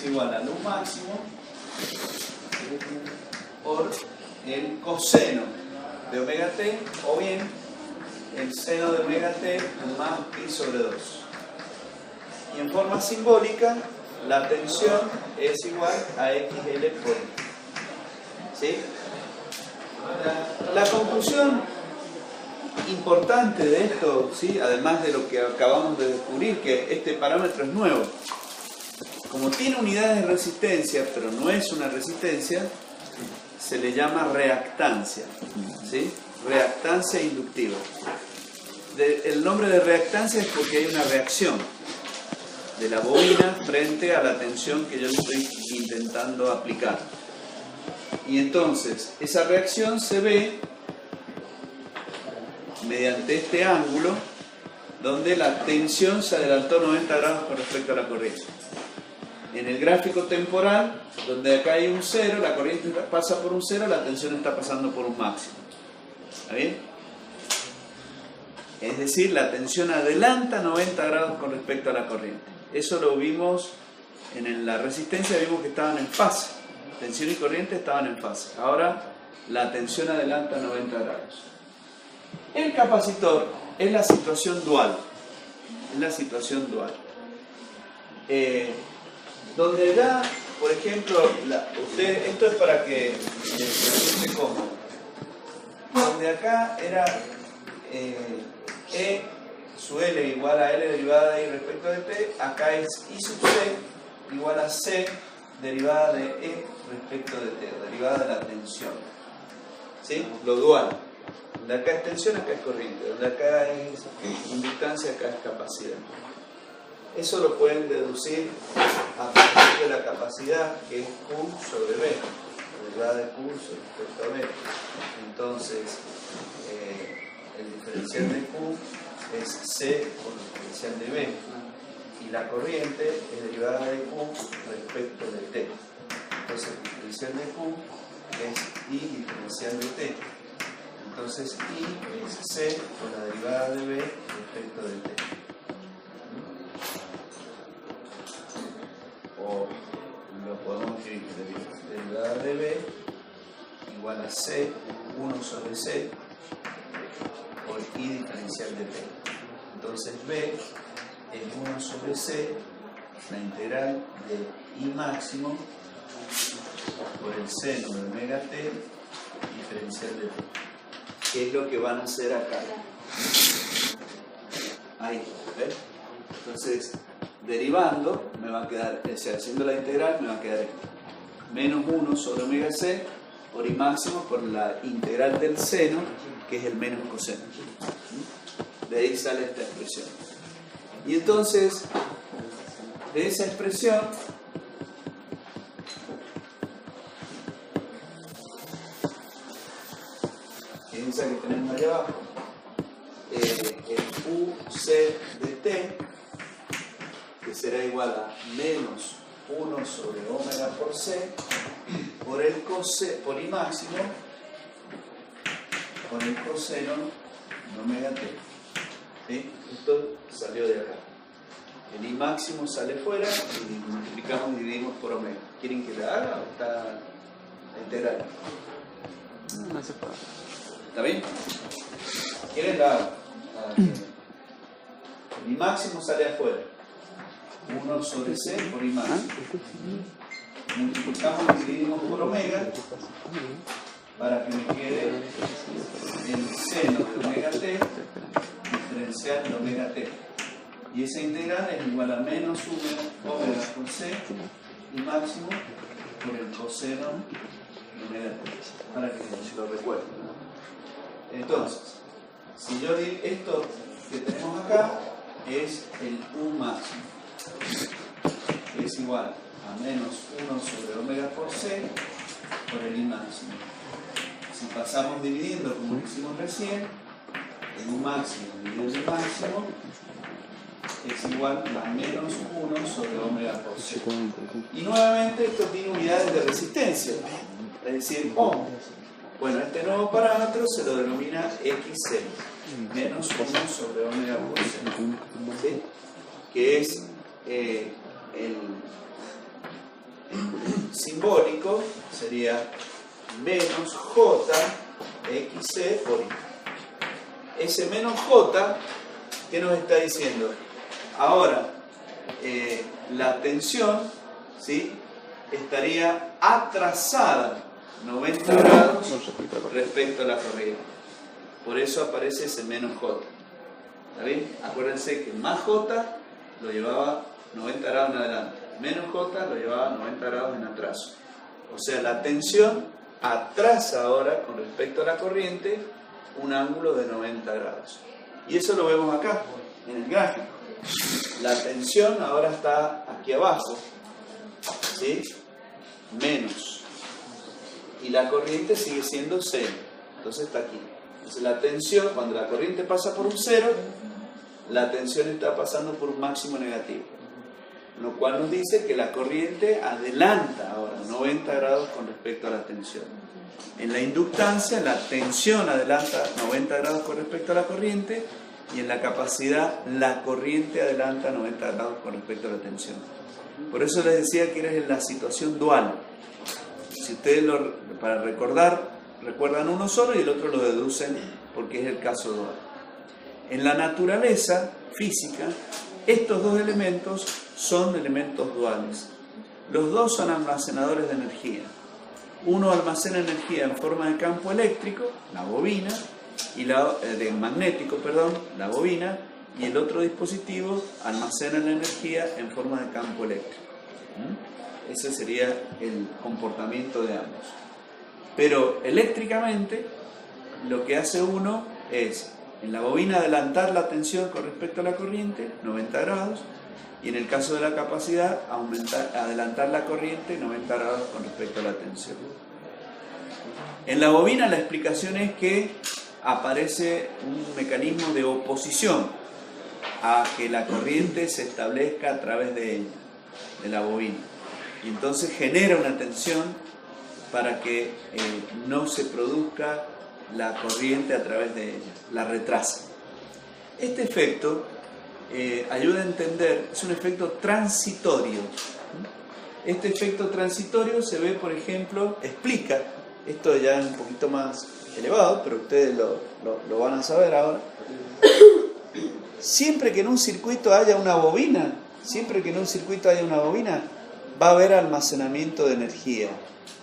es igual al U máximo por el coseno de omega t, o bien el seno de omega t más pi sobre 2. Y en forma simbólica, la tensión es igual a XL por I. ¿Sí? La conclusión importante de esto, ¿sí? Además de lo que acabamos de descubrir, que este parámetro es nuevo. Como tiene unidades de resistencia, pero no es una resistencia, se le llama reactancia, ¿sí? Reactancia inductiva. El nombre de reactancia es porque hay una reacción de la bobina frente a la tensión que yo le estoy intentando aplicar. Y entonces, esa reacción se ve mediante este ángulo donde la tensión se adelantó 90 grados con respecto a la corriente. En el gráfico temporal, donde acá hay un cero, la corriente pasa por un cero, la tensión está pasando por un máximo. ¿Está bien? Es decir, la tensión adelanta 90 grados con respecto a la corriente. Eso lo vimos en la resistencia, vimos que estaban en fase. Tensión y corriente estaban en fase. Ahora la tensión adelanta 90 grados. El capacitor es la situación dual. Es la situación dual. Donde ya, por ejemplo, esto es para que se siente cómodo. Donde acá era E sub L igual a L derivada de I respecto de T, acá es I sub C igual a C derivada de E respecto de T, derivada de la tensión. ¿Sí? Lo dual. Donde acá es tensión, acá es corriente. Donde acá es inductancia, acá es capacidad. Eso lo pueden deducir a partir de la capacidad, que es Q sobre B, derivada de Q respecto a B. Entonces, el diferencial de Q es C por el diferencial de B. Y la corriente es derivada de Q respecto de T. Entonces, el diferencial de Q es I diferencial de T. Entonces, I es C por la derivada de B respecto de T. O lo podemos escribir, derivada de B igual a C, 1 sobre C por I diferencial de T. Entonces B es 1 sobre C, la integral de I máximo por el seno de omega T diferencial de T. ¿Qué es lo que van a hacer acá? Ahí, ¿ves? Entonces, derivando, me va a quedar, o sea, haciendo la integral, me va a quedar esto. Menos 1 sobre omega C por I máximo por la integral del seno, que es el menos coseno. De ahí sale esta expresión. Y entonces, de esa expresión, que es esa que tenemos allá abajo, el UC de T, que será igual a menos 1 sobre omega por C, por I máximo, por el coseno de omega T. ¿Sí? Esto salió de acá. El I máximo sale fuera y multiplicamos y dividimos por omega. ¿Quieren que la haga o está la integral? No se puede. ¿Está bien? ¿Quieren la haga? El I máximo sale afuera. 1 sobre C por I máximo. Multiplicamos y dividimos por omega para que me quede el seno de omega T diferencial de omega T. Y esa integral es igual a menos 1 omega por C y máximo por el coseno de omega T. Para que se lo recuerden. Entonces, si yo digo esto que tenemos acá es el U máximo, que es igual a menos 1 sobre omega por C por el I máximo. Si pasamos dividiendo como lo hicimos recién, el U máximo dividido el I máximo es igual a menos 1 sobre omega por C. Y nuevamente esto tiene unidades de resistencia, es decir, ohm. Bueno, este nuevo parámetro se lo denomina XC, menos 1 sobre omega por C, ¿sí? Que es simbólico sería menos J XC por I. Ese menos J, ¿qué nos está diciendo? Ahora, la tensión, ¿sí?, estaría atrasada 90 grados respecto a la corriente. Por eso aparece ese menos J. ¿Está bien? Acuérdense que más J lo llevaba 90 grados en adelante, menos J lo llevaba 90 grados en atraso. O sea, la tensión atrasa ahora con respecto a la corriente un ángulo de 90 grados. Y eso lo vemos acá, en el gráfico. La tensión ahora está aquí abajo, ¿sí?, menos. Y la corriente sigue siendo 0. Entonces está aquí. Entonces la tensión, cuando la corriente pasa por un 0, la tensión está pasando por un máximo negativo. Lo cual nos dice que la corriente adelanta ahora 90 grados con respecto a la tensión. En la inductancia, la tensión adelanta 90 grados con respecto a la corriente, y en la capacidad, la corriente adelanta 90 grados con respecto a la tensión. Por eso les decía que era en la situación dual. Si ustedes, para recordar, recuerdan uno solo y el otro lo deducen porque es el caso dual. En la naturaleza física, estos dos elementos son elementos duales. Los dos son almacenadores de energía. Uno almacena energía en forma de campo eléctrico, la bobina, y magnético, la bobina, y el otro dispositivo almacena la energía en forma de campo eléctrico. Ese sería el comportamiento de ambos. Pero eléctricamente, lo que hace uno es, en la bobina, adelantar la tensión con respecto a la corriente, 90 grados, y en el caso de la capacidad, adelantar la corriente 90 grados con respecto a la tensión. En la bobina la explicación es que aparece un mecanismo de oposición a que la corriente se establezca a través de ella, de la bobina. Y entonces genera una tensión para que no se produzca la corriente a través de ella, la retrasa. Este efecto ayuda a entender, es un efecto transitorio. Este efecto transitorio se ve, por ejemplo, explica, esto ya es un poquito más elevado, pero ustedes lo van a saber ahora. Siempre que en un circuito haya una bobina, va a haber almacenamiento de energía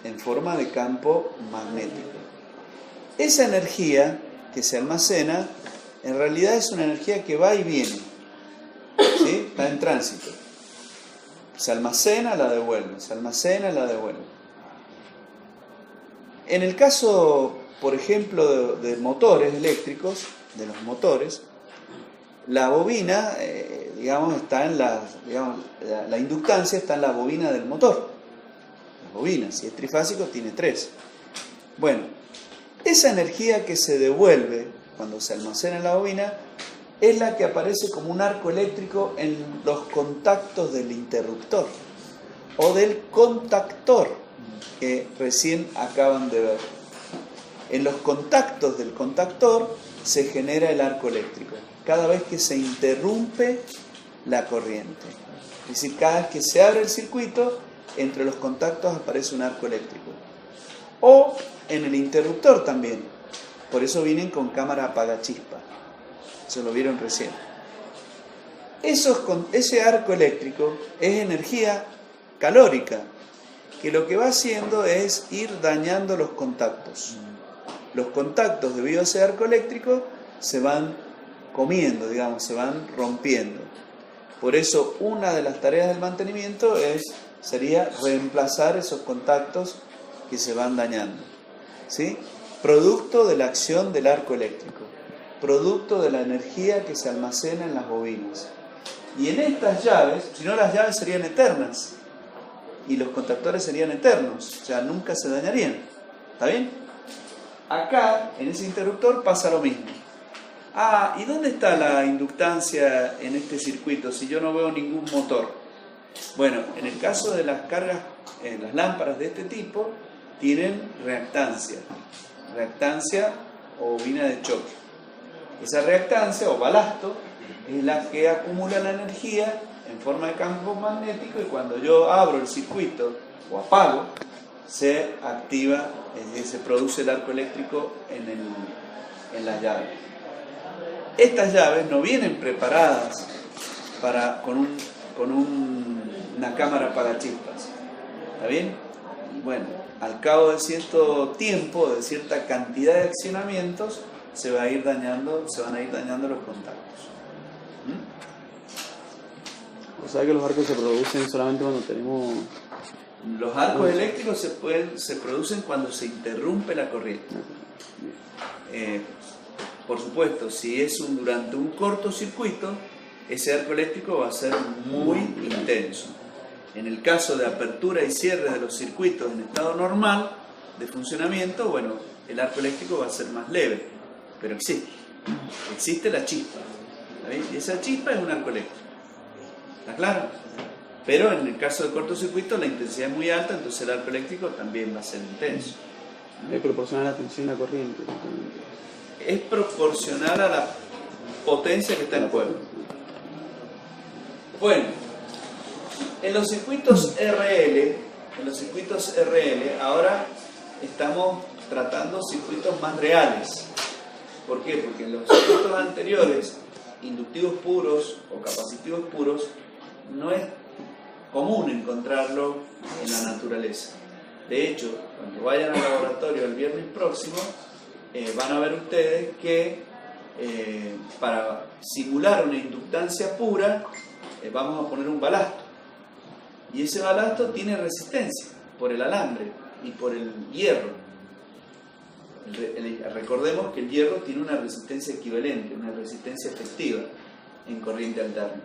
en forma de campo magnético. Esa energía que se almacena, en realidad es una energía que va y viene, ¿sí? Está en tránsito. Se almacena, la devuelve, se almacena, la devuelve. En el caso, por ejemplo, de motores eléctricos, de los motores, la bobina, está en la inductancia está en la bobina del motor. La bobina, si es trifásico, tiene 3. Bueno, esa energía que se devuelve cuando se almacena en la bobina es la que aparece como un arco eléctrico en los contactos del interruptor o del contactor que recién acaban de ver. En los contactos del contactor se genera el arco eléctrico cada vez que se interrumpe la corriente. Es decir, cada vez que se abre el circuito, entre los contactos aparece un arco eléctrico. O en el interruptor también. Por eso vienen con cámara apagachispa. Eso lo vieron recién. Ese arco eléctrico es energía calórica, que lo que va haciendo es ir dañando los contactos. Los contactos, debido a ese arco eléctrico, se van comiendo, se van rompiendo. Por eso, una de las tareas del mantenimiento sería reemplazar esos contactos que se van dañando, ¿sí? Producto de la acción del arco eléctrico, producto de la energía que se almacena en las bobinas. Y en estas llaves, si no, las llaves serían eternas y los contactores serían eternos, o sea, nunca se dañarían. ¿Está bien? Acá, en ese interruptor, pasa lo mismo. ¿Y dónde está la inductancia en este circuito si yo no veo ningún motor? Bueno, en el caso de las cargas, las lámparas de este tipo tienen reactancia o bobina de choque. Esa reactancia o balasto es la que acumula la energía en forma de campo magnético, y cuando yo abro el circuito o apago, se activa, se produce el arco eléctrico en la llave. Estas llaves no vienen preparadas con una cámara apagachispas. ¿Está bien? Bueno, al cabo de cierto tiempo, de cierta cantidad de accionamientos, se van a ir dañando los contactos. O sea que los arcos se producen solamente cuando tenemos... Los arcos eléctricos se producen cuando se interrumpe la corriente. Por supuesto, si es durante un cortocircuito, ese arco eléctrico va a ser muy intenso. En el caso de apertura y cierre de los circuitos en estado normal de funcionamiento, bueno, el arco eléctrico va a ser más leve, pero existe la chispa, ¿está bien? Y esa chispa es un arco eléctrico, ¿está claro? Pero en el caso de cortocircuito la intensidad es muy alta, entonces el arco eléctrico también va a ser intenso. Es proporcional a la tensión y la corriente. Es proporcional a la potencia que está en juego. Bueno, en los circuitos RL, ahora estamos tratando circuitos más reales. ¿Por qué? Porque en los circuitos anteriores, inductivos puros o capacitivos puros, no es común encontrarlo en la naturaleza. De hecho, cuando vayan al laboratorio el viernes próximo, van a ver ustedes que para simular una inductancia pura, vamos a poner un balasto. Y ese balasto tiene resistencia por el alambre y por el hierro. Recordemos que el hierro tiene una resistencia equivalente, una resistencia efectiva en corriente alterna.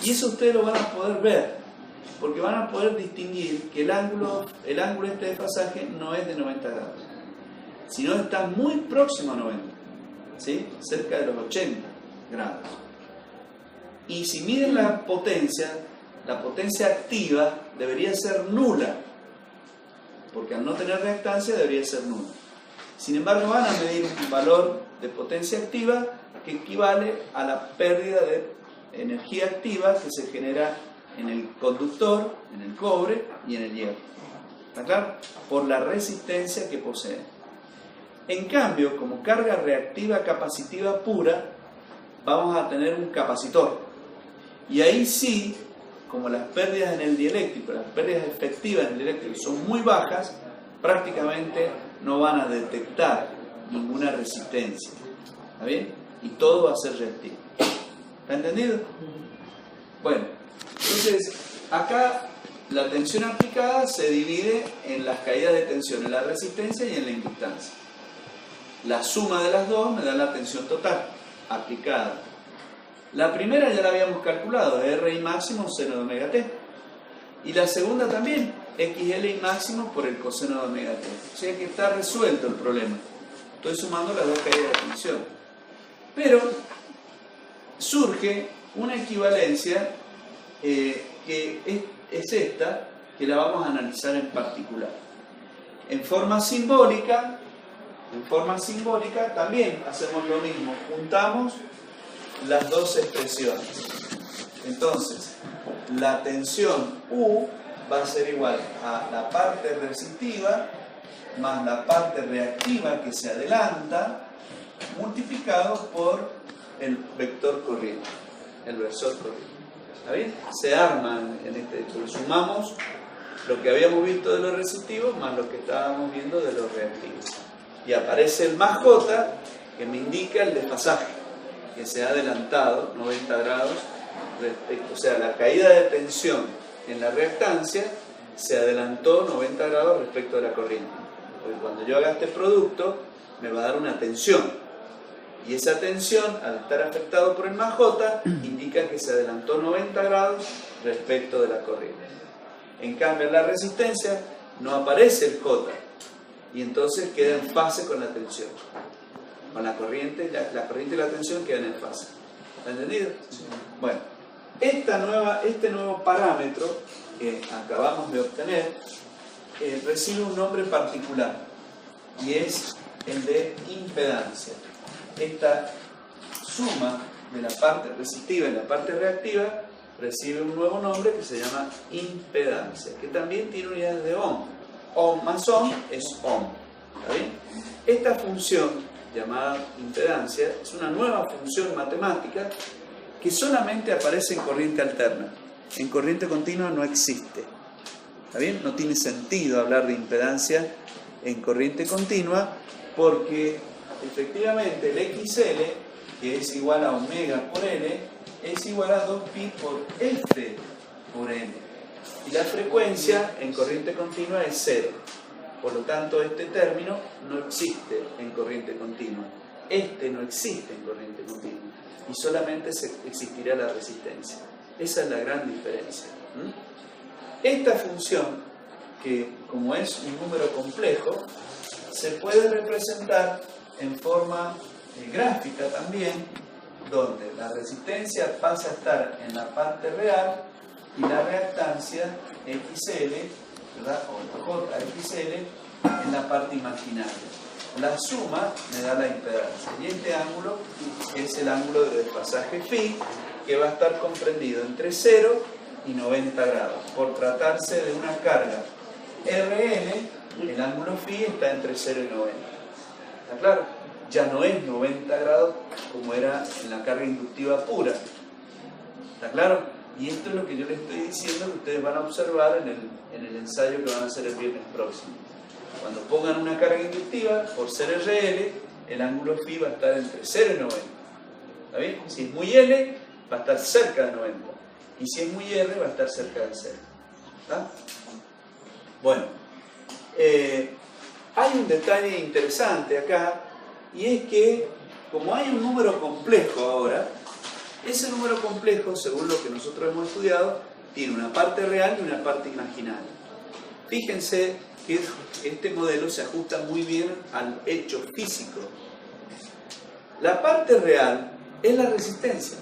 Y eso ustedes lo van a poder ver, porque van a poder distinguir que el ángulo este de pasaje no es de 90 grados, sino está muy próximo a 90, ¿sí? Cerca de los 80 grados. Y si miden la potencia activa debería ser nula, porque al no tener reactancia debería ser nula. Sin embargo, van a medir un valor de potencia activa que equivale a la pérdida de energía activa que se genera en el conductor, en el cobre y en el hierro. ¿Está claro? Por la resistencia que posee. En cambio, como carga reactiva capacitiva pura, vamos a tener un capacitor. Y ahí sí, como las pérdidas en el dieléctrico, las pérdidas efectivas en el dieléctrico son muy bajas, prácticamente no van a detectar ninguna resistencia. ¿Está bien? Y todo va a ser reactivo. ¿Está entendido? Bueno, entonces acá la tensión aplicada se divide en las caídas de tensión, en la resistencia y en la inductancia. La suma de las dos me da la tensión total aplicada. La primera ya la habíamos calculado, RI máximo seno de omega t. Y la segunda también, XLI máximo por el coseno de omega t. O sea que está resuelto el problema. Estoy sumando las dos caídas de tensión. Pero surge una equivalencia que es esta, que la vamos a analizar en particular. En forma simbólica también hacemos lo mismo, juntamos las dos expresiones. Entonces, la tensión U va a ser igual a la parte resistiva más la parte reactiva que se adelanta, multiplicado por el vector corriente, el versor corriente. ¿Está bien? Se arman en este hecho, sumamos lo que habíamos visto de lo resistivo más lo que estábamos viendo de lo reactivo. Y aparece el más J, que me indica el desfasaje, que se ha adelantado 90 grados respecto, o sea, la caída de tensión en la reactancia se adelantó 90 grados respecto de la corriente. Porque cuando yo haga este producto, me va a dar una tensión. Y esa tensión, al estar afectado por el más J, indica que se adelantó 90 grados respecto de la corriente. En cambio, en la resistencia no aparece el J, y entonces queda en fase con la tensión. Con la corriente y la tensión quedan en fase. ¿Está entendido? Sí. Bueno, este nuevo parámetro que acabamos de obtener recibe un nombre particular, y es el de impedancia. Esta suma de la parte resistiva y la parte reactiva recibe un nuevo nombre que se llama impedancia, que también tiene unidades de ohm. Ohm más ohm es ohm. ¿Está bien? Esta función llamada impedancia es una nueva función matemática que solamente aparece en corriente alterna. En corriente continua no existe. ¿Está bien? No tiene sentido hablar de impedancia en corriente continua porque efectivamente el XL, que es igual a omega por L, es igual a 2pi por F por N. Y la frecuencia en corriente continua es 0. Por lo tanto, este término no existe en corriente continua. Este no existe en corriente continua. Y solamente existirá la resistencia. Esa es la gran diferencia. Esta función, que como es un número complejo, se puede representar en forma gráfica también, donde la resistencia pasa a estar en la parte real y la reactancia XL, ¿verdad? O JXL en la parte imaginaria. La suma me da la impedancia y este ángulo es el ángulo de desfasaje phi, que va a estar comprendido entre 0 y 90 grados. Por tratarse de una carga RL, el ángulo phi está entre 0 y 90. ¿Está claro? Ya no es 90 grados como era en la carga inductiva pura. ¿Está claro? Y esto es lo que yo les estoy diciendo que ustedes van a observar en el ensayo que van a hacer el viernes próximo. Cuando pongan una carga inductiva, por ser RL, el ángulo phi va a estar entre 0 y 90. ¿Está bien? Si es muy L, va a estar cerca de 90. Y si es muy R, va a estar cerca de 0. ¿Está? Bueno, hay un detalle interesante acá, y es que, como hay un número complejo ahora, ese número complejo, según lo que nosotros hemos estudiado, tiene una parte real y una parte imaginaria. Fíjense que este modelo se ajusta muy bien al hecho físico. La parte real es la resistencia.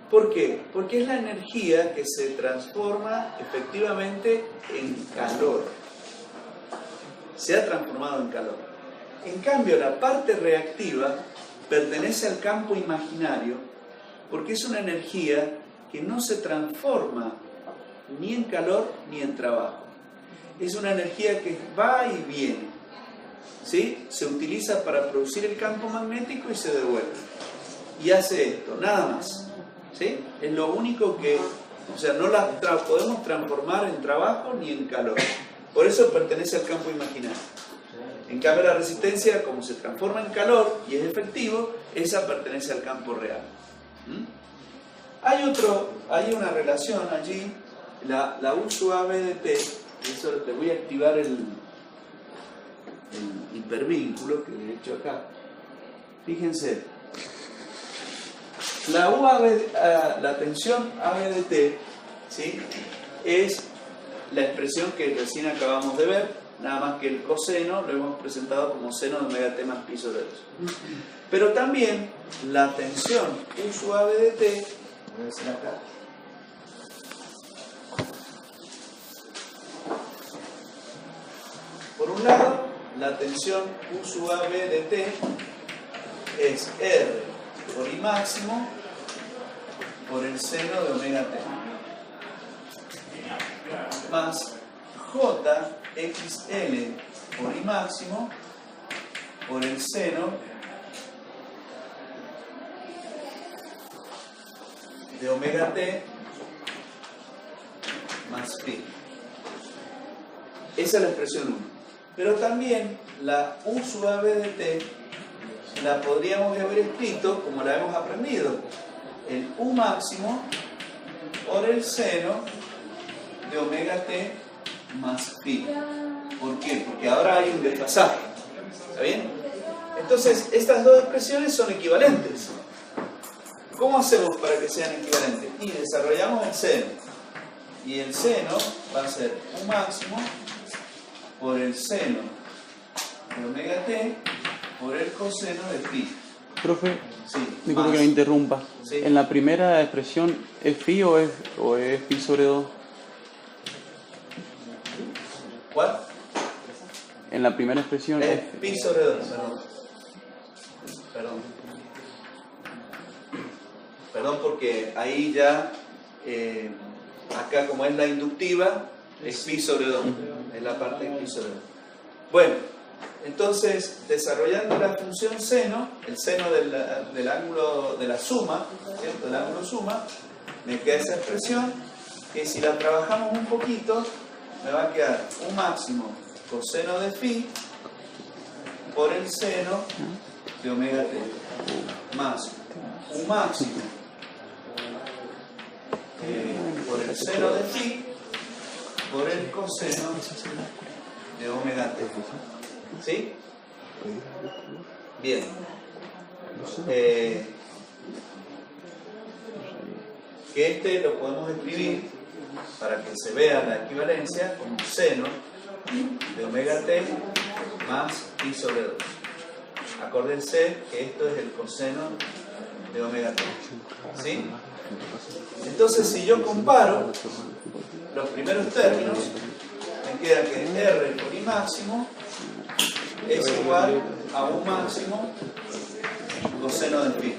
¿Por qué? Porque es la energía que se transforma efectivamente en calor. Se ha transformado en calor. En cambio, la parte reactiva pertenece al campo imaginario porque es una energía que no se transforma ni en calor ni en trabajo. Es una energía que va y viene. ¿Sí? Se utiliza para producir el campo magnético y se devuelve. Y hace esto, nada más. ¿Sí? Es lo único que, o sea, no la podemos transformar en trabajo ni en calor. Por eso pertenece al campo imaginario. En cambio, la resistencia, como se transforma en calor y es efectivo, esa pertenece al campo real. Hay una relación allí, la U sub A B de T, eso le voy a activar el hipervínculo que le he hecho acá. Fíjense, la tensión AB de T, ¿sí? Es la expresión que recién acabamos de ver, nada más que el coseno lo hemos presentado como seno de omega t más pi sobre 2. Pero también la tensión U sub AB de T, voy a hacer acá, por un lado, la tensión U sub AB de T es R por I máximo por el seno de omega t más JXL por I máximo por el seno de omega t más pi. Esa es la expresión 1. Pero también la U sub AB de T la podríamos haber escrito como la hemos aprendido. El U máximo por el seno de omega t más pi. ¿Por qué? Porque ahora hay un desfasaje. ¿Está bien? Entonces, estas dos expresiones son equivalentes. ¿Cómo hacemos para que sean equivalentes? Y desarrollamos el seno. Y el seno va a ser U máximo por el seno de omega t por el coseno de pi. Profe, Sí, disculpe que me interrumpa. Sí. ¿En la primera expresión es phi o es pi sobre 2? ¿Cuál? En la primera expresión Es es pi sobre 2, perdón, porque ahí ya acá como es la inductiva, es pi sobre 2, es la parte de pi sobre 2. Bueno, entonces desarrollando la función seno, el seno del ángulo de la suma, ¿cierto? Del ángulo suma, me queda esa expresión que si la trabajamos un poquito, me va a quedar un máximo coseno de phi por el seno de omega t, más un máximo por el seno de phi por el coseno de omega t. ¿Sí? Bien. Que este lo podemos escribir para que se vea la equivalencia como seno de omega t más pi sobre 2. Acuérdense que esto es el coseno de omega t. ¿Sí? Entonces, si yo comparo los primeros términos, me queda que r por i máximo es igual a un máximo coseno de phi.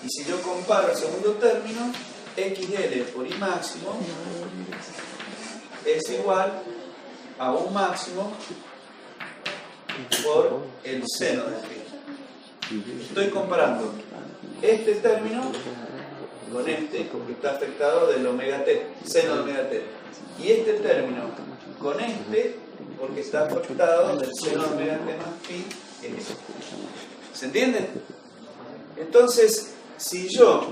Y si yo comparo el segundo término, xl por i máximo es igual a un máximo por el seno de phi. Estoy comparando este término con este que está afectado del omega t, seno de omega t, y este término con este porque está afectado del seno de omega t más phi, que es este. ¿Se entiende? Entonces, si yo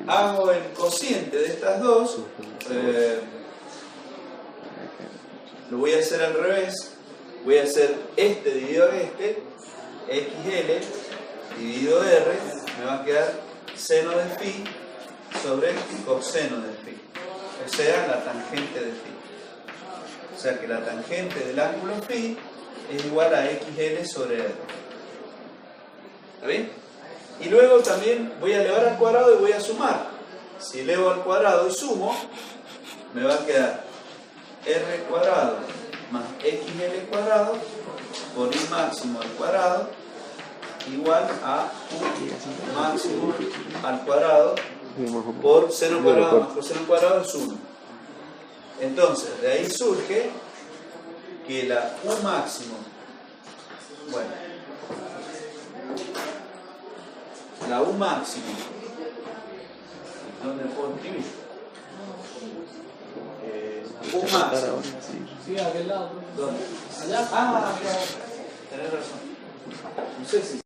hago el cociente de estas dos, lo voy a hacer al revés. Voy a hacer este dividido este, xl dividido r, me va a quedar seno de phi sobre coseno de phi, o sea, la tangente de phi. O sea que la tangente del ángulo phi es igual a xl sobre r. ¿Está bien? Y luego también voy a elevar al cuadrado y voy a sumar. Si elevo al cuadrado y sumo, me va a quedar r cuadrado más xl cuadrado por i máximo al cuadrado igual a un máximo al cuadrado por seno cuadrado más coseno cuadrado es 1. Entonces, de ahí surge que la u máximo, bueno, la u máximo, ¿dónde puedo escribir? U máximo. Sí, a aquel lado. ¿Dónde? Allá. Ah, claro. Tenés razón. No sé si